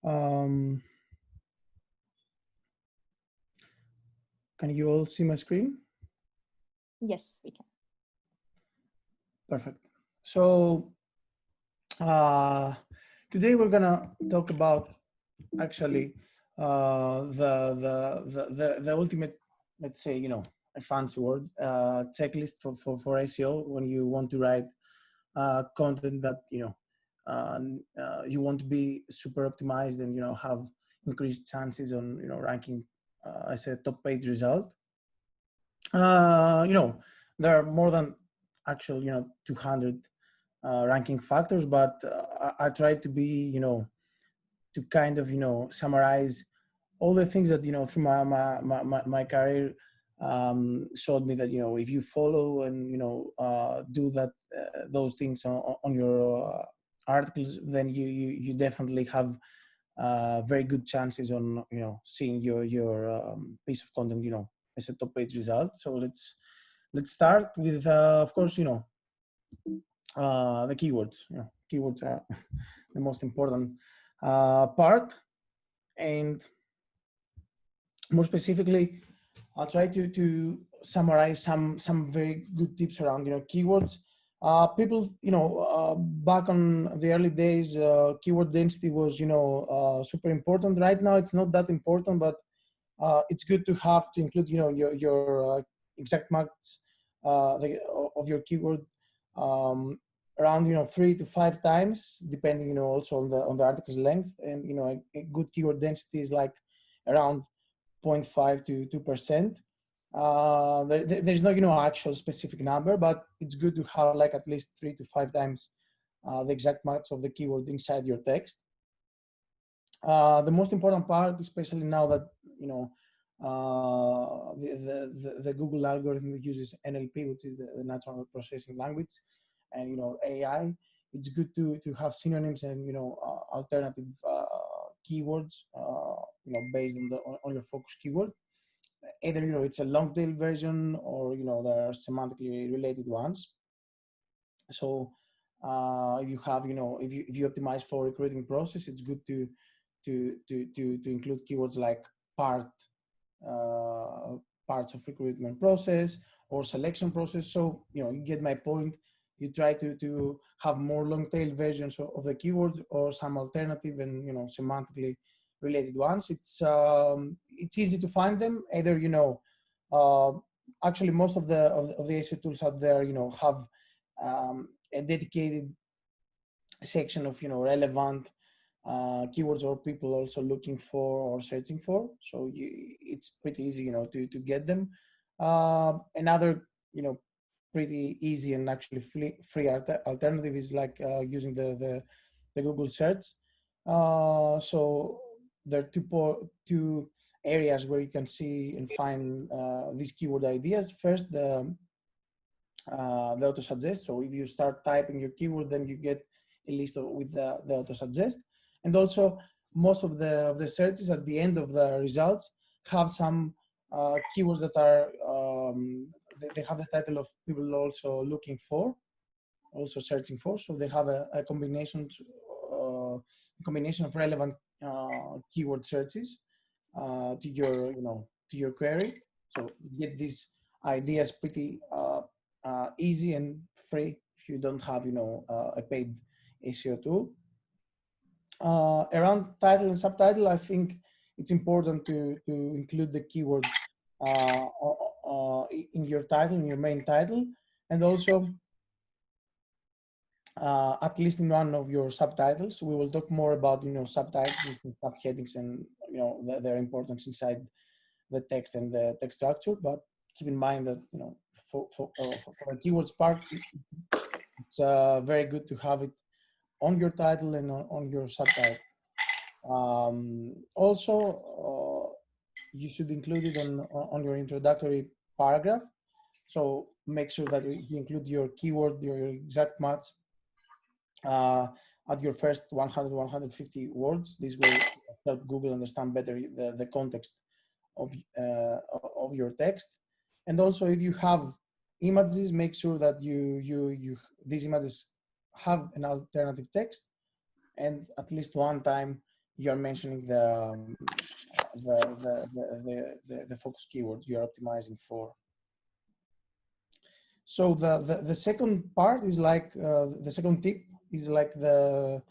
Um, can you all see my screen? Yes, we can. Perfect. So today we're gonna talk about actually the ultimate, let's say, a fancy word, checklist for SEO when you want to write content that you want to be super optimized and have increased chances on ranking as a top page result. There are more than actual 200 ranking factors, but I try to be to kind of summarize all the things that through my career showed me that if you follow and do that those things on your articles, then you definitely have very good chances on seeing your piece of content as a top page result. So let's start with of course the keywords. Keywords are the most important part, and more specifically I'll try to summarize some very good tips around keywords. People back on the early days, keyword density was super important. Right now it's not that important, but it's good to have to include your exact match of your keyword around 3 to 5 times, depending also on the article's length. And a good keyword density is like around 0.5 to 2%. There's no actual specific number, but it's good to have like at least 3 to 5 times the exact match of the keyword inside your text. The most important part, especially now that the Google algorithm uses NLP, which is the natural processing language, and AI, it's good to have synonyms and alternative keywords based on your focus keyword. Either it's a long tail version or there are semantically related ones. So if you have if you optimize for recruiting process, it's good to include keywords like parts of recruitment process or selection process. So you get my point. You try to have more long tail versions of the keywords or some alternative and semantically related ones. It's easy to find them. Either actually most of the SEO tools out there have a dedicated section of relevant keywords or people also looking for or searching for. So it's pretty easy to get them. Another pretty easy and actually free alternative is like using the Google search. So there are two areas where you can see and find these keyword ideas. First, the auto suggest. So if you start typing your keyword, then you get a list with the auto suggest. And also most of the searches at the end of the results have some keywords that are they have the title of people also looking for, also searching for. So they have a combination of relevant keyword searches to your query. So you get these ideas pretty easy and free if you don't have a paid SEO tool. Around title and subtitle, I think it's important to include the keyword in your title, in your main title, and also at least in one of your subtitles. We will talk more about subtitles and subheadings and their importance inside the text and the text structure. But keep in mind that for the keywords part, it's very good to have it on your title and on your subtitle. Also, you should include it on your introductory paragraph. So make sure that you include your keyword, your exact match at your first 100, 150 words. This will help Google understand better the context of your text. And also, if you have images, make sure that these images have an alternative text. and at least one time you're mentioning the focus keyword you're optimizing for. So the second part is like the second tip is like the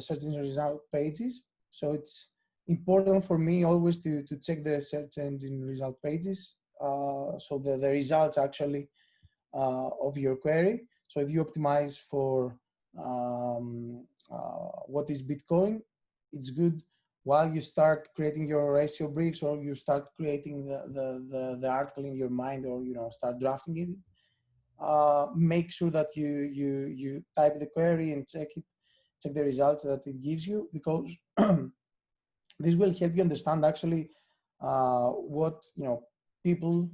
search engine result pages. So it's important for me always to check the search engine result pages. So the results actually of your query. So if you optimize for what is Bitcoin, it's good while you start creating your SEO briefs, or you start creating the article in your mind, or start drafting it. Make sure that you type the query and check the results that it gives you, because this will help you understand actually what people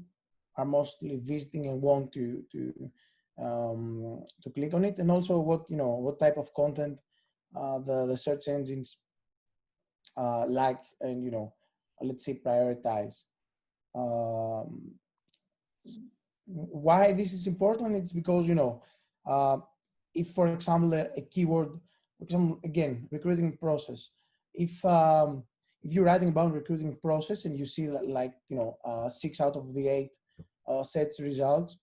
are mostly visiting and want to click on it, and also what type of content the search engines like, and let's say prioritize. Um, why this is important? It's because if, for example, a keyword, for example, again, recruiting process. If you're writing about recruiting process and you see that, like 6 out of the 8 search results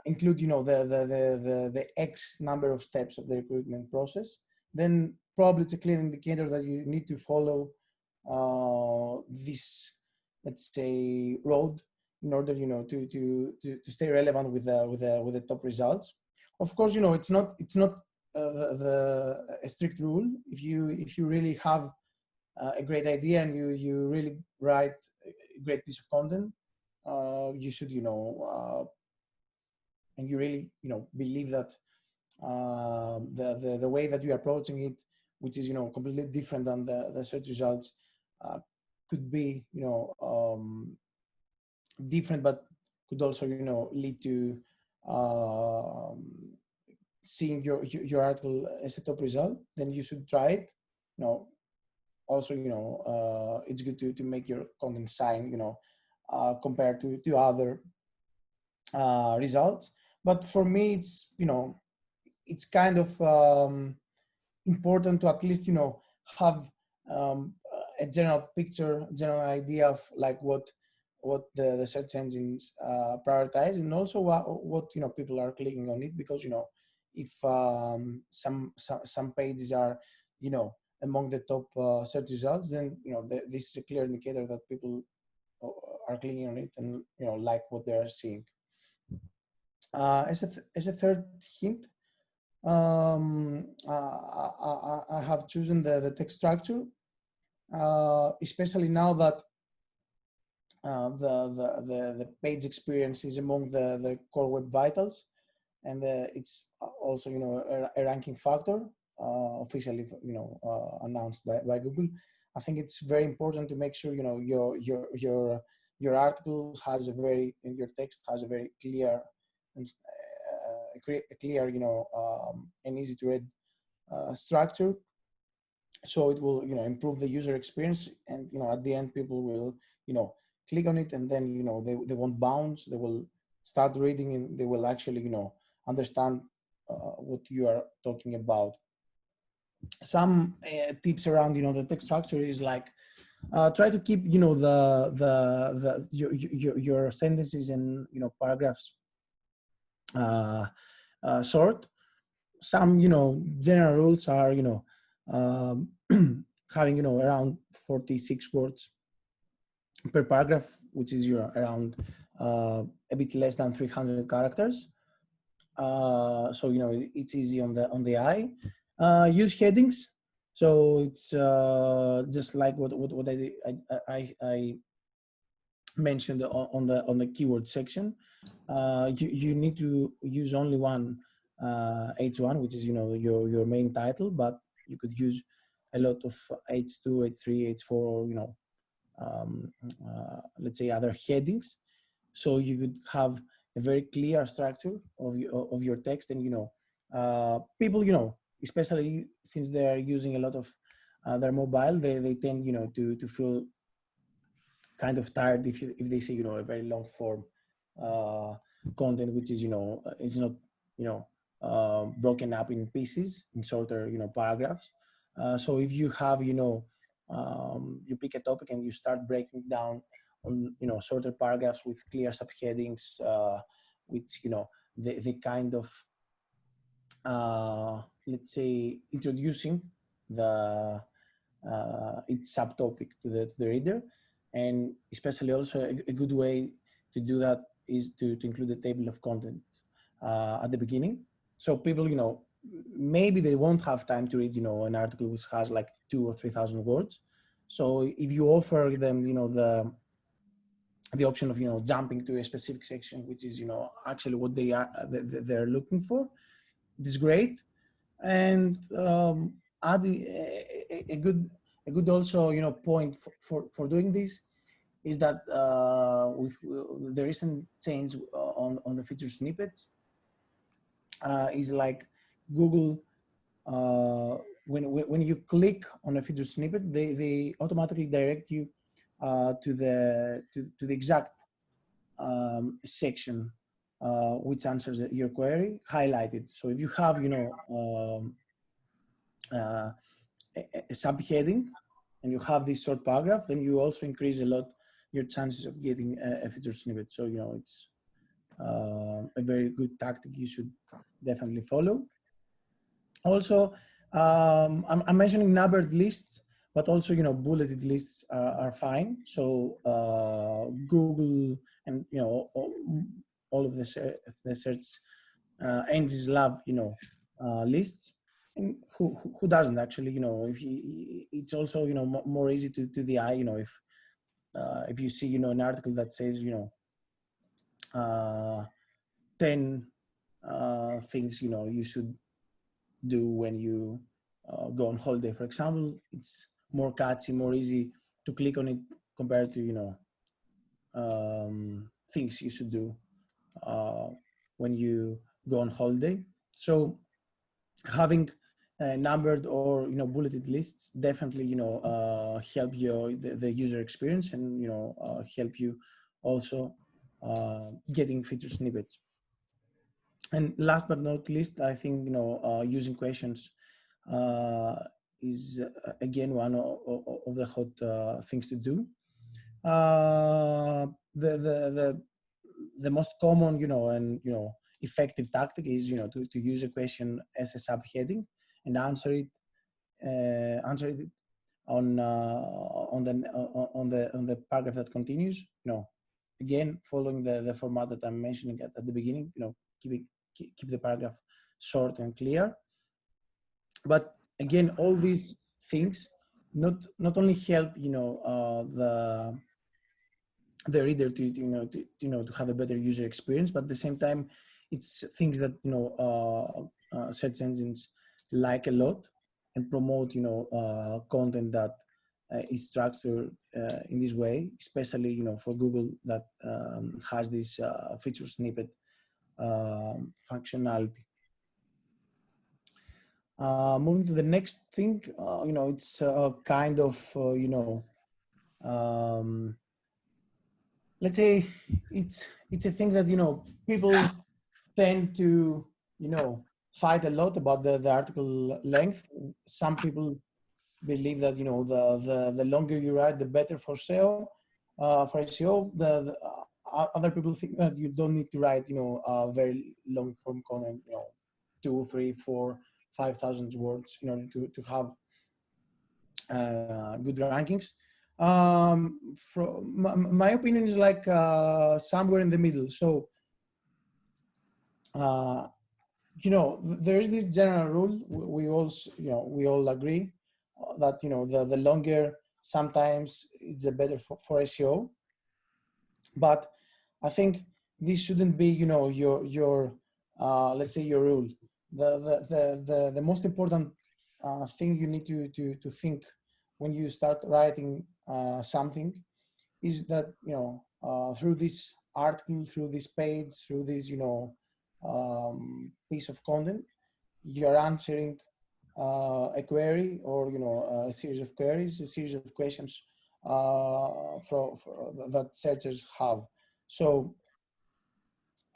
include the X number of steps of the recruitment process, then probably it's a clear indicator that you need to follow this, let's say, road in order to stay relevant with the top results. Of course, it's not a strict rule. If you really have a great idea and you really write a great piece of content, you should and you really believe that the way that you're approaching it, which is completely different than the search results, could be different, but could also lead to seeing your article as a top result, then you should try it. Also it's good to make your content shine compared to other results. But for me, it's kind of important to at least have a general picture, general idea of like what the search engines prioritize, and also what people are clicking on it, because if some pages are among the top search results, then this is a clear indicator that people are clicking on it and like what they are seeing. As a third hint, I have chosen the text structure, especially now that the page experience is among the core web vitals, and it's also a ranking factor officially announced by Google. I think it's very important to make sure your article has and your text has a very clear and clear and easy to read structure, so it will improve the user experience, and at the end people will click on it, and then they won't bounce, they will start reading, and they will actually understand what you are talking about. Some tips around the text structure is like try to keep your sentences and paragraphs short. Some general rules are having around 46 words per paragraph, which is around a bit less than 300 characters. So it's easy on the eye. Use headings. So it's just like what I mentioned on the keyword section. You need to use only one H1, which is your main title, but you could use a lot of H2, H3, H4, or let's say other headings, so you could have a very clear structure of your text. And people especially since they are using a lot of their mobile, they tend to feel kind of tired if they see a very long form content, which is is not broken up in pieces, in shorter, paragraphs. So if you have, you pick a topic and you start breaking down on, shorter paragraphs with clear subheadings, which, the kind of, let's say, introducing the its subtopic to the reader. And especially also a good way to do that is to include a table of content at the beginning. So people, maybe they won't have time to read, an article which has like 2,000 or 3,000 words. So if you offer them, the option of, jumping to a specific section, which is, actually what they're looking for, it is great. And add a good also, point for doing this is that with the recent change on the feature snippets, is like Google, when you click on a feature snippet, they automatically direct you to the exact section which answers your query highlighted. So if you have, a subheading and you have this short paragraph, then you also increase a lot your chances of getting a feature snippet. So, it's a very good tactic you should definitely follow. Also, I'm mentioning numbered lists, but also, bulleted lists are fine. So Google and, all of the search engines love, lists. And who doesn't actually, it's also, more easy to the eye, if you see, an article that says, 10 things, you should do when you go on holiday, for example, it's more catchy, more easy to click on it compared to, things you should do when you go on holiday. So having numbered or, bulleted lists definitely, help the user experience and, help you also getting feature snippets. And last but not least, I think, using questions is again one of the hot things to do. The most common, and effective tactic is, to use a question as a subheading and answer it on the paragraph that continues. Again, following the format that I'm mentioning at the beginning. Keep the paragraph short and clear. But again, all these things not only help the reader to have a better user experience, but at the same time, it's things that search engines like a lot and promote content that is structured in this way, especially for Google that has this feature snippet functionality. Moving to the next thing, it's kind of let's say it's a thing that people tend to fight a lot about the article length. Some people believe that the longer you write, the better for SEO. For SEO, other people think that you don't need to write very long form content, 2, 3, 4, 5,000 words in order to have good rankings. From my opinion is like somewhere in the middle. So there is this general rule. We all agree that the longer sometimes it's the better for SEO. But I think this shouldn't be your let's say your rule. The most important thing you need to think when you start writing something is that through this article, through this page, through this piece of content, you're answering a query or a series of queries, a series of questions that searchers have. So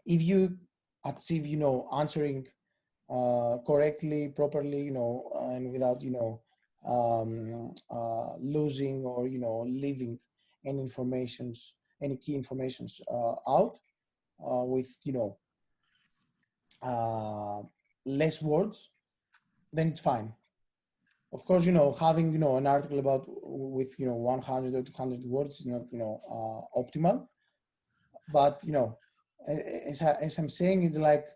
if you achieve answering correctly, properly, and without, losing or, leaving any informations, any key informations out with, uh, less words, then it's fine. Of course, having, an article about with, 100 or 200 words is not, optimal. But, as I'm saying, it's like,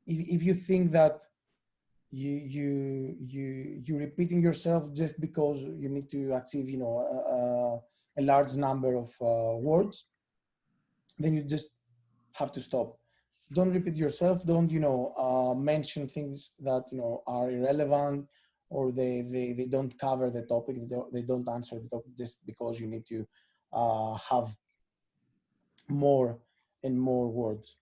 if you think that you're repeating yourself just because you need to achieve, a large number of words, then you just have to stop. Don't repeat yourself. Don't, mention things that, are irrelevant, or they don't cover the topic. They don't answer the topic just because you need to have more and more words.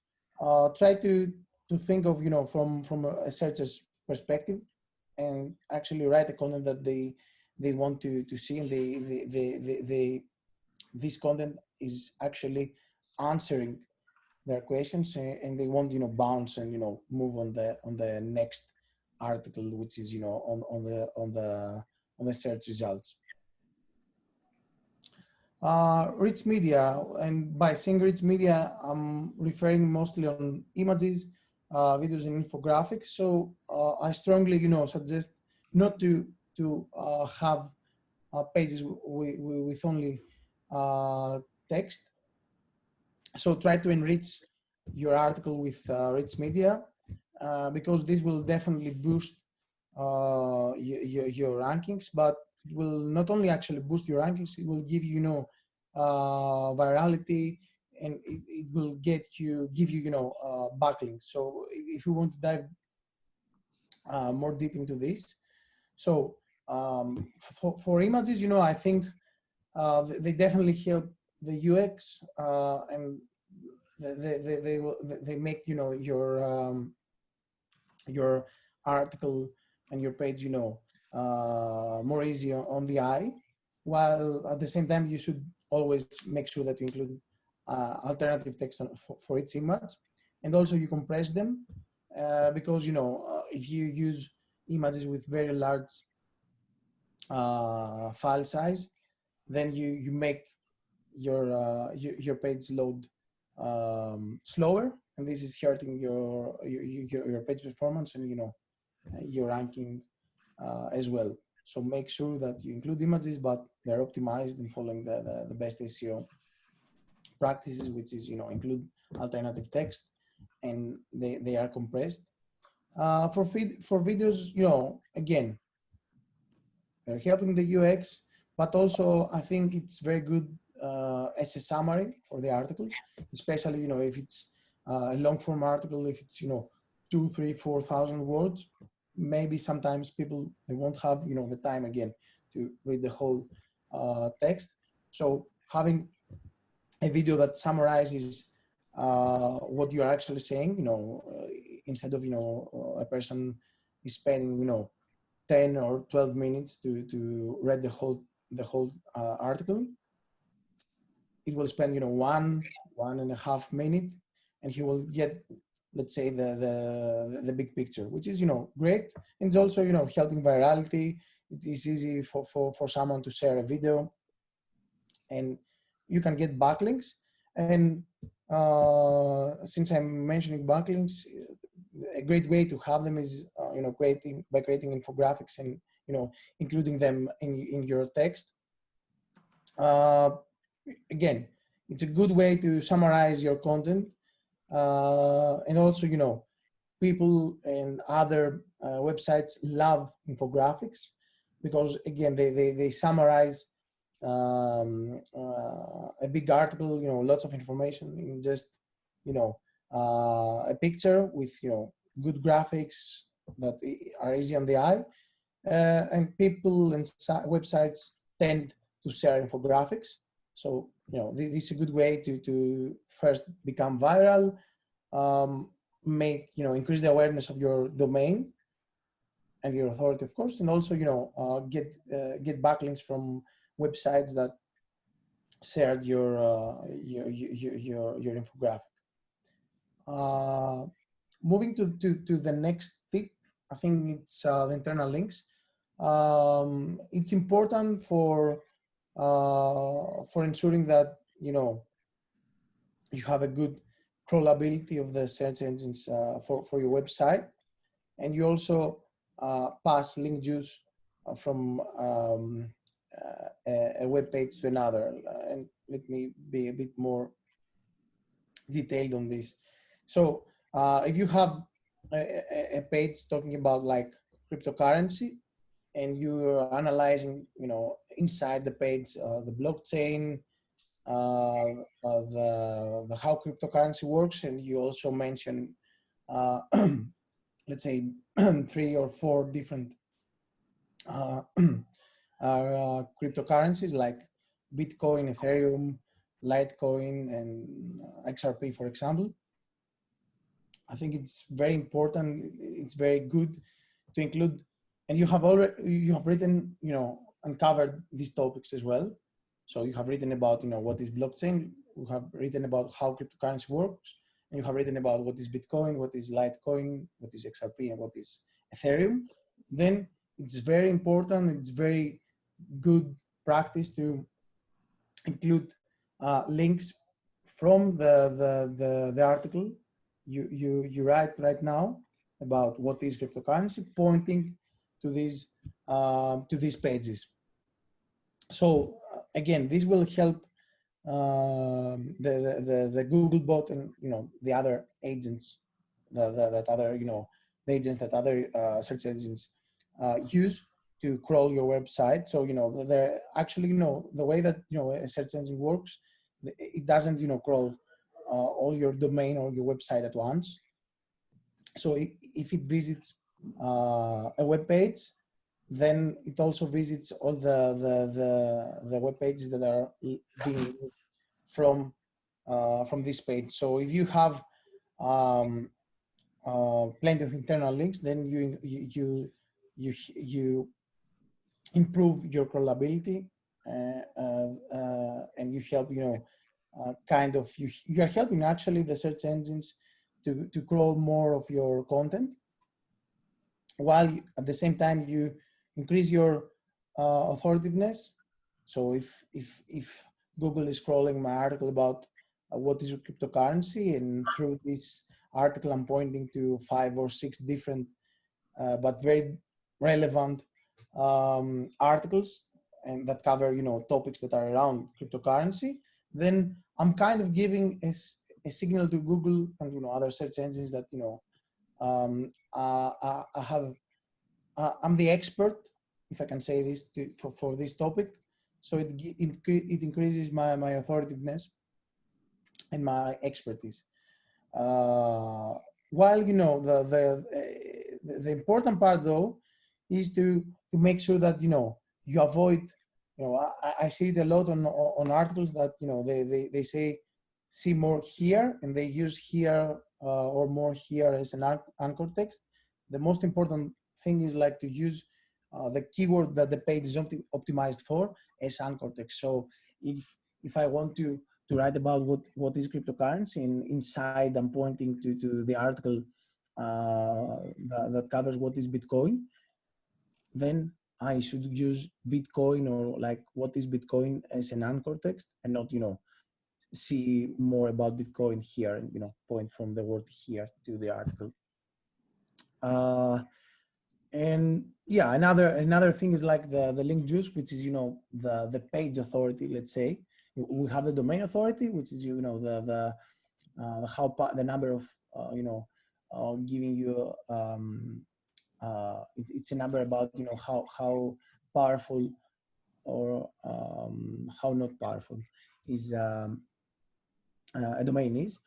Try to think of, from a searcher's perspective, and actually write the content that they want to see, and this content is actually answering their questions, and they won't, bounce and, move on the next article, which is, on the search results. Rich media, and by saying rich media, I'm referring mostly on images, videos, and infographics. So I strongly, suggest not to have pages with only text. So try to enrich your article with rich media, because this will definitely boost your rankings, but it will not only actually boost your rankings, it will give you, virality, and it will give you, backlinks. So if you want to dive more deep into this, so for images, I think they definitely help the UX, and they make, your article and your page, more easy on the eye, while at the same time you should always make sure that you include alternative text for each image, and also you compress them, because, if you use images with very large file size, then you make your page load slower, and this is hurting your page performance, and, your ranking as well. So make sure that you include images, but they're optimized and following the best SEO practices, which is, include alternative text, and they are compressed. For videos, again, they're helping the UX, but also I think it's very good as a summary for the article, especially, if it's a long form article, if it's, 2, 3, 4,000 words, maybe sometimes people, they won't have, the time again to read the whole text. So having a video that summarizes what you are actually saying, instead of, a person is spending, 10 or 12 minutes to read the whole article, it will spend, 1.5 minute, and he will get, let's say, the big picture, which is, great. And it's also, helping virality. It is easy for someone to share a video, and you can get backlinks. And since I'm mentioning backlinks, a great way to have them is, creating infographics, and, including them in your text. Again, it's a good way to summarize your content, and also, people and other websites love infographics, because again, they summarize a big article, lots of information in just, a picture with, good graphics that are easy on the eye, and people and websites tend to share infographics. So, this is a good way to first become viral, make, increase the awareness of your domain and your authority, of course, and also, get backlinks from websites that shared your infographic. moving to the next tip, I think it's the internal links. It's important for ensuring that you have a good crawlability of the search engines for your website, and you also pass link juice from a web page to another. And let me be a bit more detailed on this. So if you have a page talking about like cryptocurrency, and you're analyzing, inside the page, the blockchain, the how cryptocurrency works, and you also mention, let's say, 3 or 4 different cryptocurrencies like Bitcoin, Ethereum, Litecoin, and XRP, for example. I think it's very important. It's very good to include, and you have written, uncovered these topics as well. So you have written about, what is blockchain. You have written about how cryptocurrency works, and you have written about what is Bitcoin, what is Litecoin, what is XRP, and what is Ethereum. Then it's very important. It's very good practice to include links from the article you write right now about what is cryptocurrency, pointing to these pages. So again, this will help the Google bot and the other agents that other the agents that other search engines use to crawl your website. So they're actually the way that a search engine works, it doesn't crawl all your domain or your website at once. So if it visits a web page, then it also visits all the web pages that are being from this page. So if you have plenty of internal links, then you improve your crawlability, and you help you are helping actually the search engines to crawl more of your content, while at the same time you increase your authoritativeness. So if Google is crawling my article about what is cryptocurrency, and through this article I'm pointing to 5 or 6 different but very relevant articles, and that cover topics that are around cryptocurrency, then I'm kind of giving a signal to Google and other search engines that I'm the expert, if I can say this, for this topic. So it increases my authoritativeness and my expertise. While the important part though is to make sure that you avoid. I see it a lot on articles that they say see more here, and they use here or more here as an anchor text. The most important thing is like to use the keyword that the page is optimized for as anchor text. So if I want to write about what is cryptocurrency, and inside I'm pointing to the article that covers what is Bitcoin, then I should use Bitcoin or like what is Bitcoin as an anchor text, and not see more about Bitcoin here and point from the word here to the article. And yeah, another thing is like the link juice, which is the page authority. Let's say we have the domain authority, which is the number of giving you it's a number about how powerful or how not powerful is a domain is.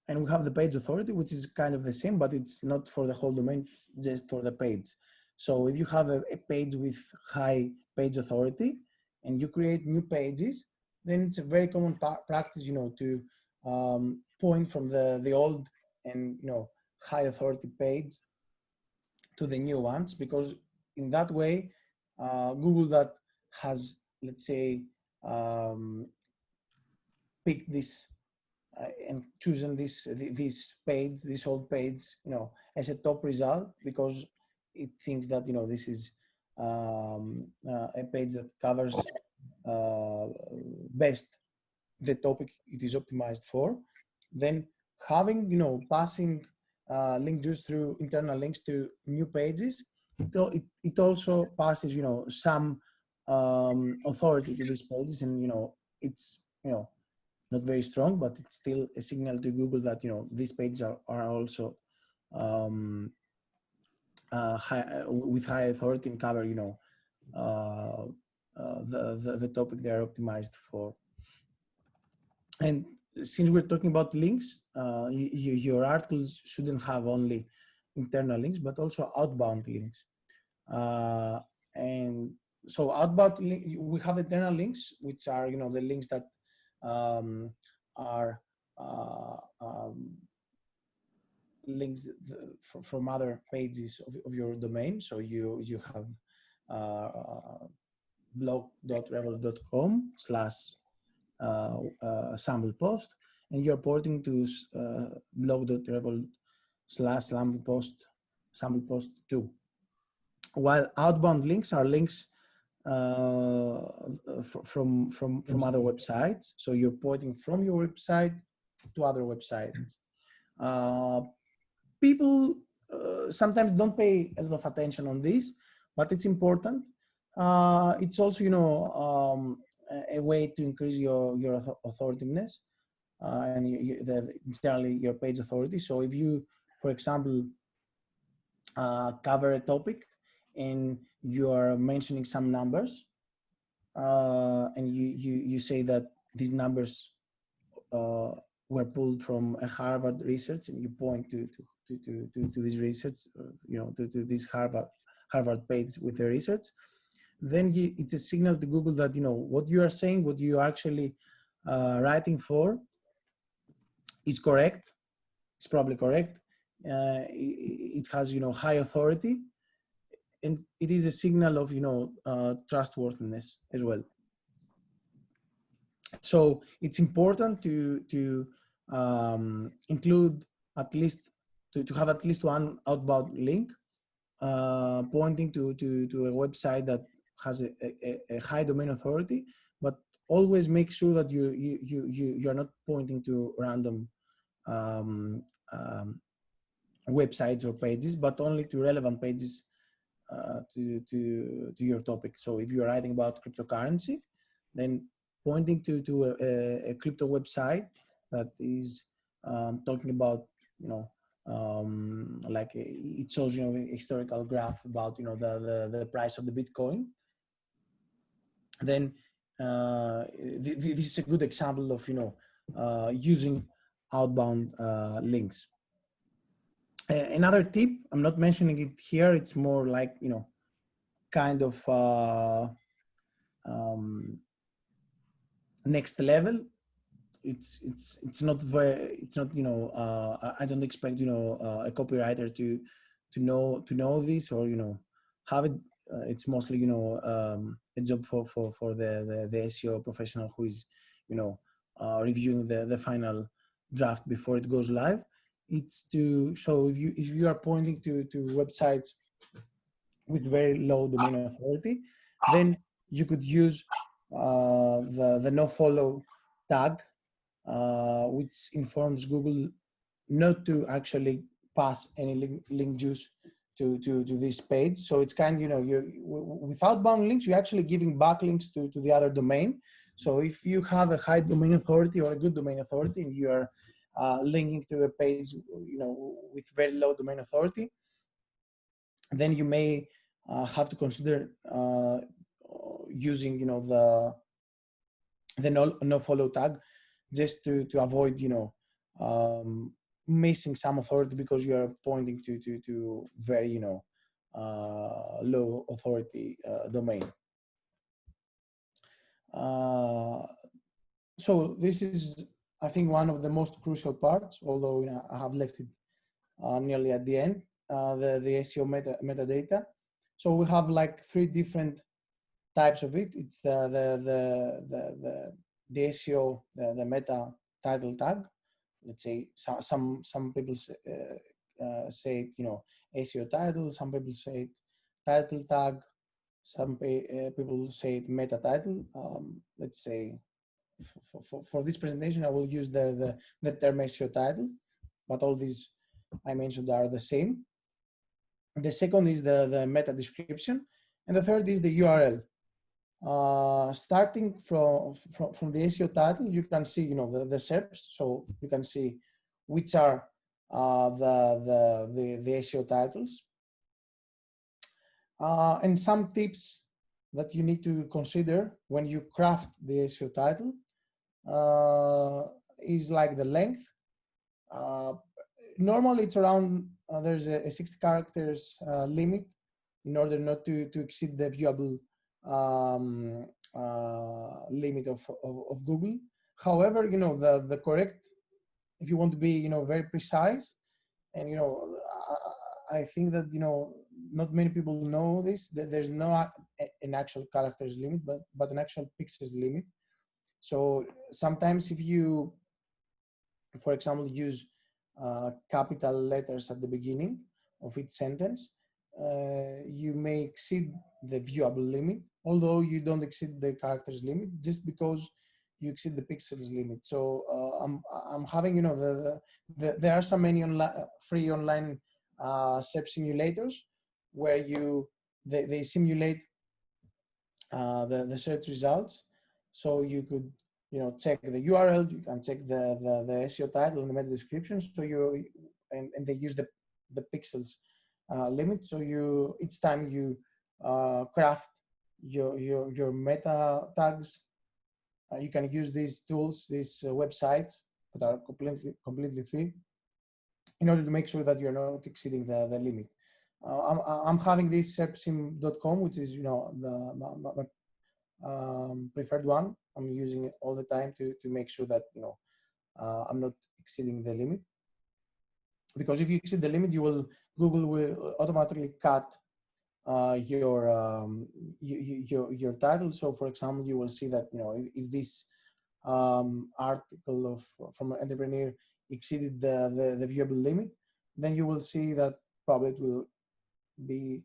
And we have the page authority, which is kind of the same, but it's not for the whole domain, it's just for the page. So if you have a page with high page authority and you create new pages, then it's a very common practice, to point from the old and high authority page to the new ones, because in that way, Google that has, let's say, picked this and choosing this page, this old page, as a top result, because it thinks that this is a page that covers best the topic it is optimized for. Then having passing link juice through internal links to new pages, it also passes some authority to these pages, and it's not very strong, but it's still a signal to Google that these pages are also with high authority and cover the topic they are optimized for. And since we're talking about links, your articles shouldn't have only internal links, but also outbound links. And so outbound, we have internal links, which are the links that are links from other pages of your domain. So you have blog.revel.com/sample post, and you're porting to blog.revel/sample post 2. While outbound links are links from other websites. So you're pointing from your website to other websites. People sometimes don't pay a lot of attention on this, but it's important. It's also a way to increase your authoritativeness and generally your page authority. So if you, for example, cover a topic and you are mentioning some numbers, and you say that these numbers were pulled from a Harvard research, and you point to this research, to this Harvard page with the research, then it's a signal to Google that what you are saying, what you are actually writing for, is correct. It's probably correct. It has high authority, and it is a signal of trustworthiness as well. So it's important to include at least to have at least one outbound link pointing to a website that has a high domain authority, but always make sure that you are not pointing to random websites or pages, but only to relevant pages to your topic. So if you're writing about cryptocurrency, then pointing to a crypto website that is talking about like it shows a historical graph about the price of the Bitcoin, then this is a good example of using outbound links. Another tip, I'm not mentioning it here, it's more like kind of next level. It's not I don't expect a copywriter to know this or have it. It's mostly a job for the SEO professional who is reviewing the final draft before it goes live. It's to show if you are pointing to websites with very low domain authority, then you could use the nofollow tag, which informs Google not to actually pass any link juice to this page. So it's kind of, with outbound links, you're actually giving backlinks to the other domain. So if you have a high domain authority or a good domain authority and you're linking to a page, with very low domain authority, then you may have to consider using, the nofollow tag, just to avoid, missing some authority because you are pointing to very, low authority domain. So this is, I think, one of the most crucial parts, although I have left it nearly at the end, the SEO metadata. So we have like 3 different types of it. It's the SEO, the meta title tag, let's say some people say it, SEO title, some people say it title tag, some people say it meta title. Let's say for this presentation I will use the term SEO title, but all these I mentioned are the same. The second is the meta description, and the third is the URL. Starting from the SEO title, you can see the SERPs, so you can see which are the SEO titles, and some tips that you need to consider when you craft the SEO title is like the length. Normally it's around there's a 60 characters limit in order not to exceed the viewable limit of Google. However, the correct, if you want to be very precise, and I think that not many people know this, that there's no an actual characters limit, but an actual pixels limit. So sometimes if you, for example, use capital letters at the beginning of each sentence, you may exceed the viewable limit, although you don't exceed the characters limit, just because you exceed the pixels limit. So I'm having, there are so many free online SERP simulators where they simulate the search results. So you could check the URL, you can check the SEO title and the meta description. So and they use the pixels limit. So each time you craft your meta tags, you can use these tools, these websites that are completely free, in order to make sure that you're not exceeding the limit. I'm having this serpsim.com, which is my preferred one. I'm using it all the time to make sure that I'm not exceeding the limit, because if you exceed the limit, Google will automatically cut your title. So for example, you will see that if this article from an entrepreneur exceeded the viewable limit, then you will see that probably it will be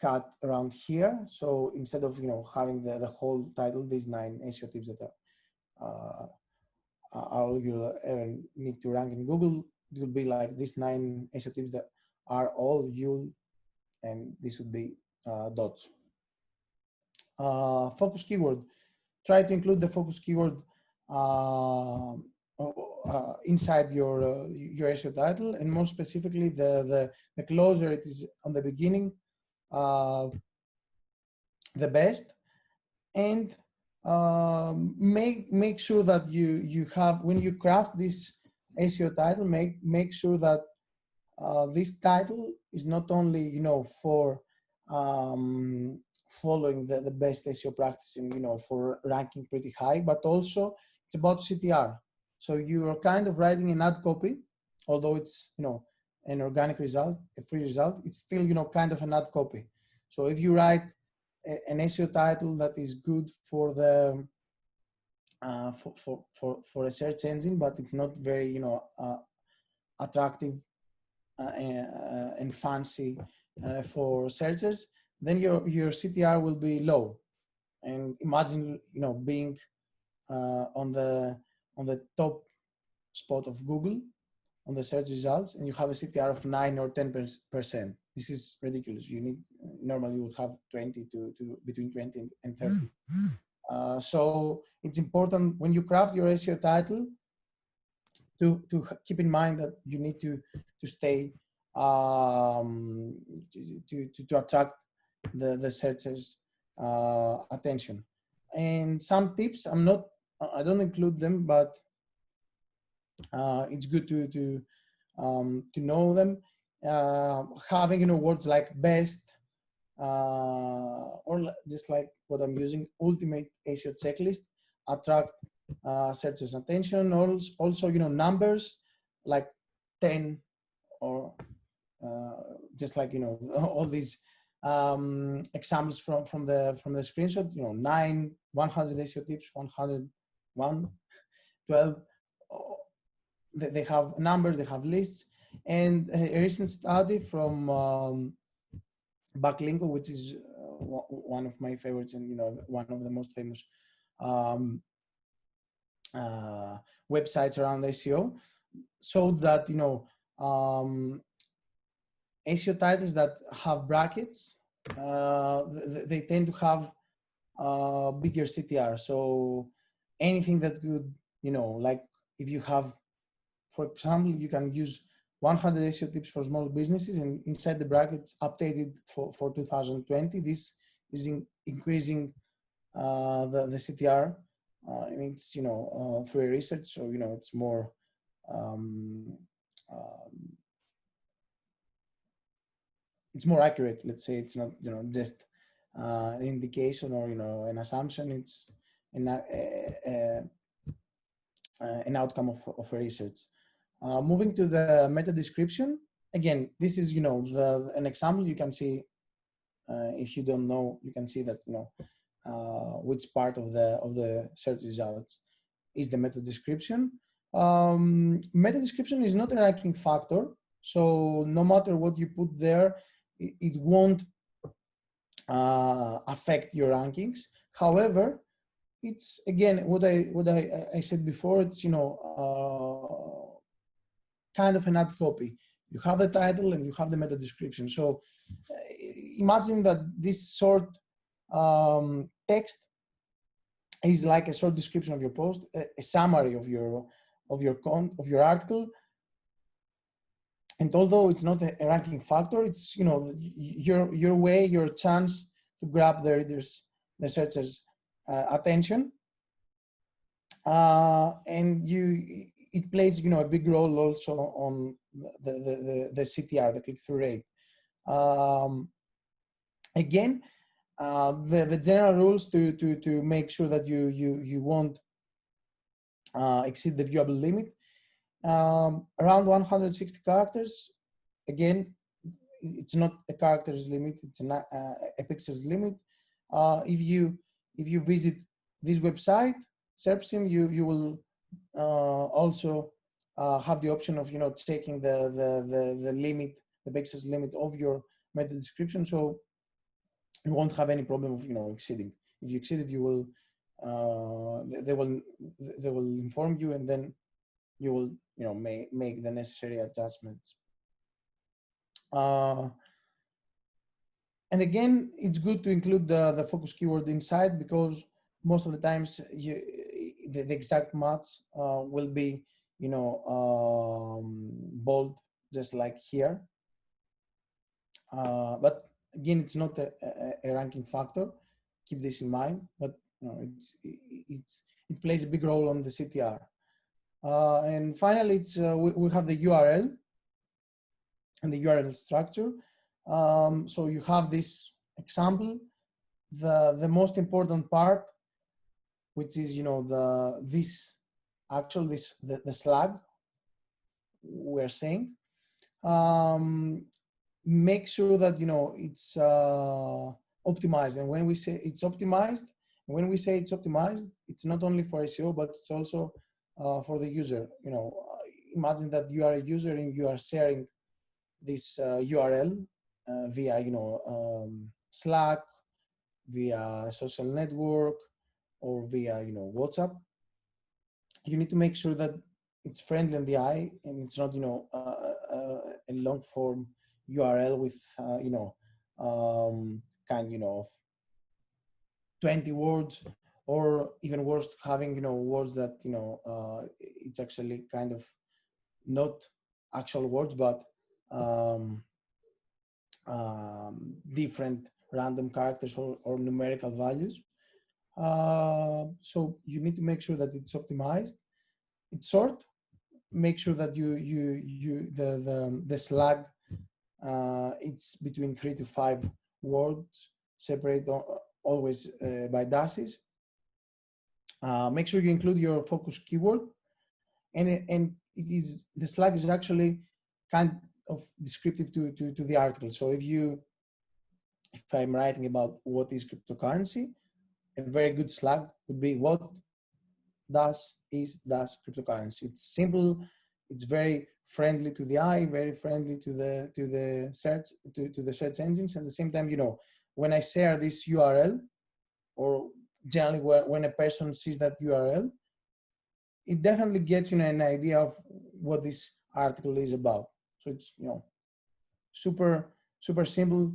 cut around here. So instead of having the whole title, these 9 SEO tips that are all you'll ever need to rank in Google, it will be like these 9 SEO tips that are all you, and this would be dots. Focus keyword. Try to include the focus keyword inside your SEO title, and more specifically the closer it is on the beginning, the best. And make sure that you have, when you craft this SEO title, make sure that this title is not only for following the best SEO practice and for ranking pretty high, but also it's about CTR. So you are kind of writing an ad copy, although it's an organic result, a free result, it's still kind of an ad copy. So if you write an SEO title that is good for the for a search engine, but it's not very attractive and fancy for searchers, then your CTR will be low. And imagine being on the top spot of Google on the search results, and you have a CTR of 9 or 10%. This is ridiculous. You need, normally you would have 20 to between 20 and 30. So it's important when you craft your SEO title to keep in mind that you need to stay to attract the searchers attention. And some tips, I don't include them, but it's good to know them. Having words like best, or just like what I'm using, ultimate SEO checklist, attract searchers attention. Also numbers like 10, or just like all these examples from the screenshot, 9, 100 SEO tips, 101, 12, they have numbers, they have lists. And a recent study from Backlinko, which is one of my favorites and one of the most famous um, websites around SEO, showed that SEO titles that have brackets, they tend to have bigger CTR. So anything that could, like if you have, for example, you can use 100 SEO tips for small businesses, and inside the brackets updated for 2020. This is increasing the CTR, and it's through a research, so it's more um, it's more accurate. Let's say it's not just an indication or an assumption. It's an outcome of a research. Moving to the meta description, again, this is an example. You can see if you don't know, you can see that which part of the search results is the meta description. Meta description is not a ranking factor, so no matter what you put there, it won't affect your rankings. However, it's again what I said before. It's kind of an ad copy. You have the title and you have the meta description. So imagine that this short text is like a short description of your post, a summary of your article. And although it's not a ranking factor, it's your way, your chance to grab the readers, the searchers' attention, and it plays a big role also on the CTR, the click-through rate. Again, the general rules to make sure that you won't exceed the viewable limit. Around 160 characters. Again, it's not a characters limit; it's a pixels limit. If you visit this website, SERPSIM, you will also have the option of checking the limit, the pixels limit of your meta description, so you won't have any problem of exceeding. If you exceed it, you will they will inform you, and then you will make the necessary adjustments. And again, it's good to include the focus keyword inside, because most of the times the exact match will be bold, just like here. But again, it's not a ranking factor. Keep this in mind. But it plays a big role on the CTR. And finally, it's we have the URL and the URL structure. So you have this example. The most important part, which is the slug we're saying. Make sure that it's optimized. And when we say it's optimized, it's not only for SEO, but it's also for the user. Imagine that you are a user and you are sharing this URL via Slack, via a social network, or via WhatsApp. You need to make sure that it's friendly on the eye, and it's not a long form URL with kind of 20 words, or even worse, having words that it's actually kind of not actual words, but different random characters or numerical values. So you need to make sure that it's optimized, it's short. Make sure that the slug it's between 3 to 5 words, separate always by dashes. Make sure you include your focus keyword, and the slug is actually kind of descriptive to the article. So if I'm writing about what is cryptocurrency, a very good slug would be what is cryptocurrency. It's simple, it's very friendly to the eye, very friendly to the search to the search engines. At the same time, when I share this URL, or generally when a person sees that URL, it definitely gets an idea of what this article is about. So it's super simple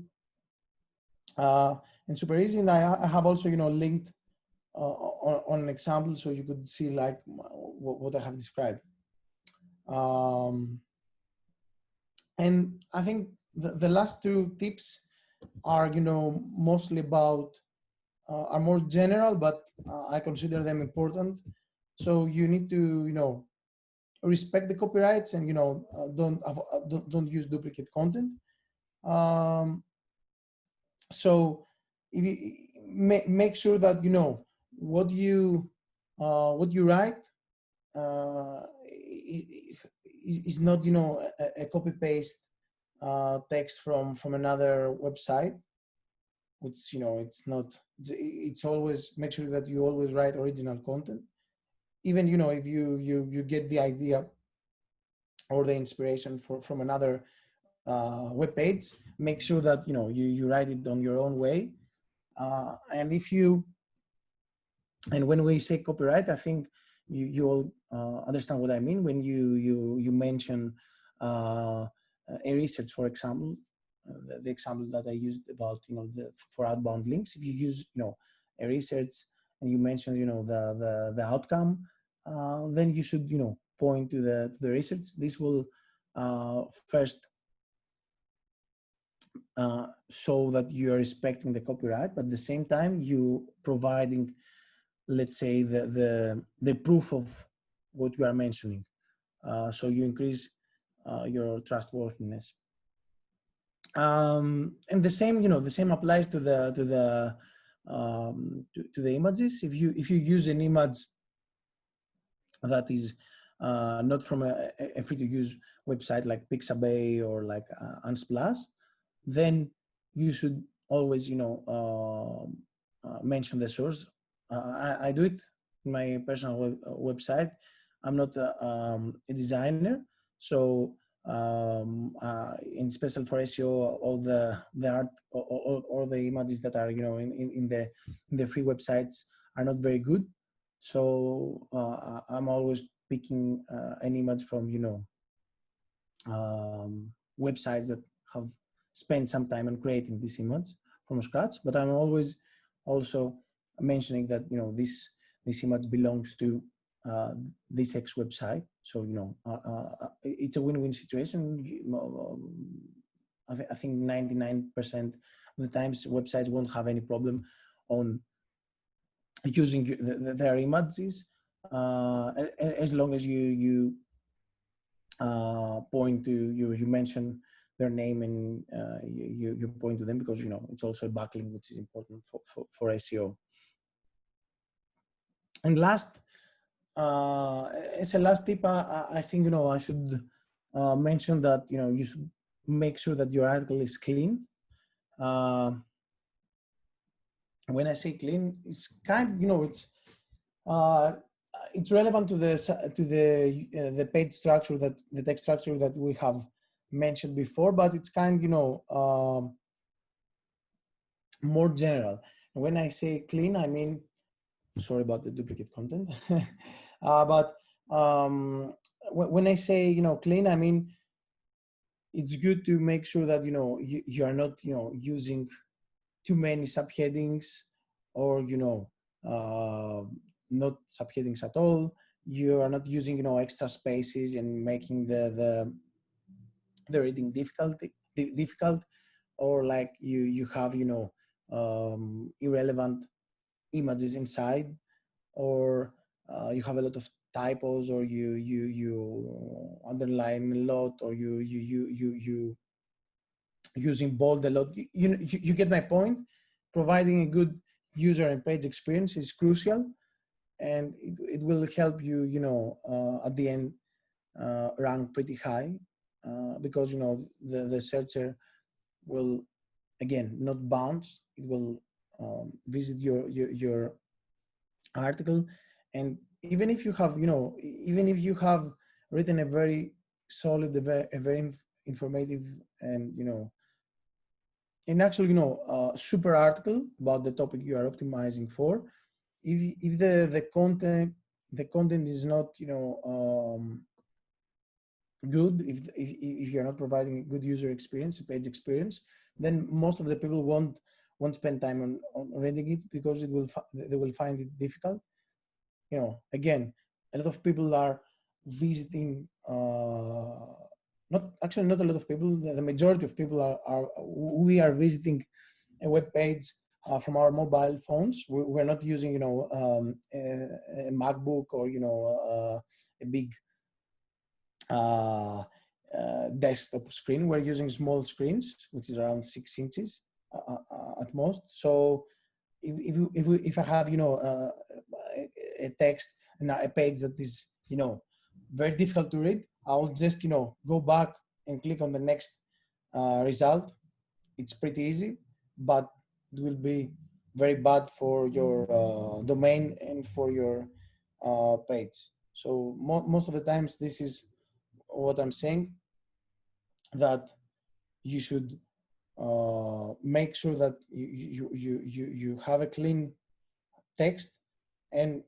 and super easy. And I have also linked on an example so you could see like what I have described. And I think the last two tips are mostly about are more general, but I consider them important. So you need to respect the copyrights, and don't use duplicate content. So if you make sure that what you write is not a copy paste text from another website, which it's not. It's always make sure that you always write original content, even if you get the idea or the inspiration from another web page. Make sure that you write it on your own way. And when we say copyright, I think you all understand what I mean when you mention a research, for example, the example that I used about for outbound links. If you use a research and you mention the outcome, then you should point to the research. This will first show that you are respecting the copyright, but at the same time you providing, let's say, the proof of what you are mentioning. So you increase your trustworthiness. And the same applies to the images. If you use an image that is not from a free-to-use website like Pixabay or like Unsplash, then you should always mention the source. I do it in my personal website. I'm not a designer, so in special for SEO, all the art or the images that are in the free websites are not very good. So I'm always picking an image from websites that have spent some time on creating this image from scratch. But I'm always also mentioning that this image belongs to this X website. So it's a win-win situation. I think 99% of the times websites won't have any problem on using their images, as long as you point to you mention their name and you point to them, because it's also a backlink, which is important for SEO. And last, as a last tip, I think I should mention that you should make sure that your article is clean. When I say clean, it's kind it's relevant to the page structure, that the text structure that we have mentioned before, but it's kind more general. And when I say clean, I mean, sorry about the duplicate content, but when I say clean, I mean it's good to make sure that you are not using too many subheadings, or not subheadings at all. You are not using extra spaces and making the reading difficult, or like you have irrelevant images inside, or you have a lot of typos, or you underline a lot, or you using bold a lot. You get my point. Providing a good user and page experience is crucial, and it will help you at the end rank pretty high, because the searcher will again not bounce. It will visit your article. And even if you have written a very solid, a very informative, and and actually super article about the topic you are optimizing for. If the content is not good, if you're not providing a good user experience, page experience, then most of the people won't spend time on reading it, because they will find it difficult. Again, a lot of people are visiting, not a lot of people, the majority of people we are visiting a web page from our mobile phones. We're not using a MacBook, or a big uh, desktop screen. We're using small screens, which is around 6 inches at most. So if I have a text and a page that is very difficult to read, I'll just go back and click on the next result. It's pretty easy, but it will be very bad for your domain and for your page. So most of the times, this is what I'm saying, that you should make sure that you have a clean text, and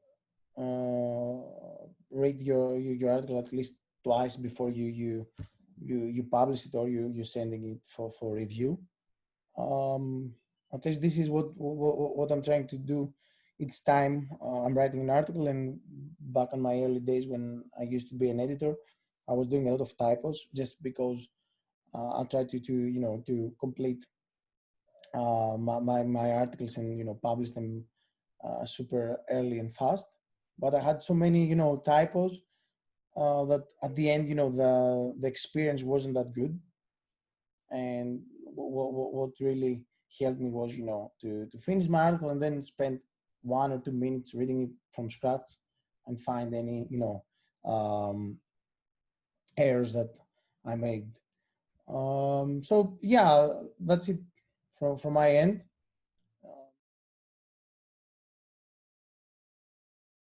read your article at least twice before you publish it, or you sending it for review. At least this is what I'm trying to do each time I'm writing an article. And back in my early days, when I used to be an editor, I was doing a lot of typos, just because I tried to complete my articles, and publish them super early and fast. But I had so many typos that at the end the experience wasn't that good. And what really helped me was to finish my article, and then spend 1 or 2 minutes reading it from scratch, and find any errors that I made. So yeah, that's it from my end.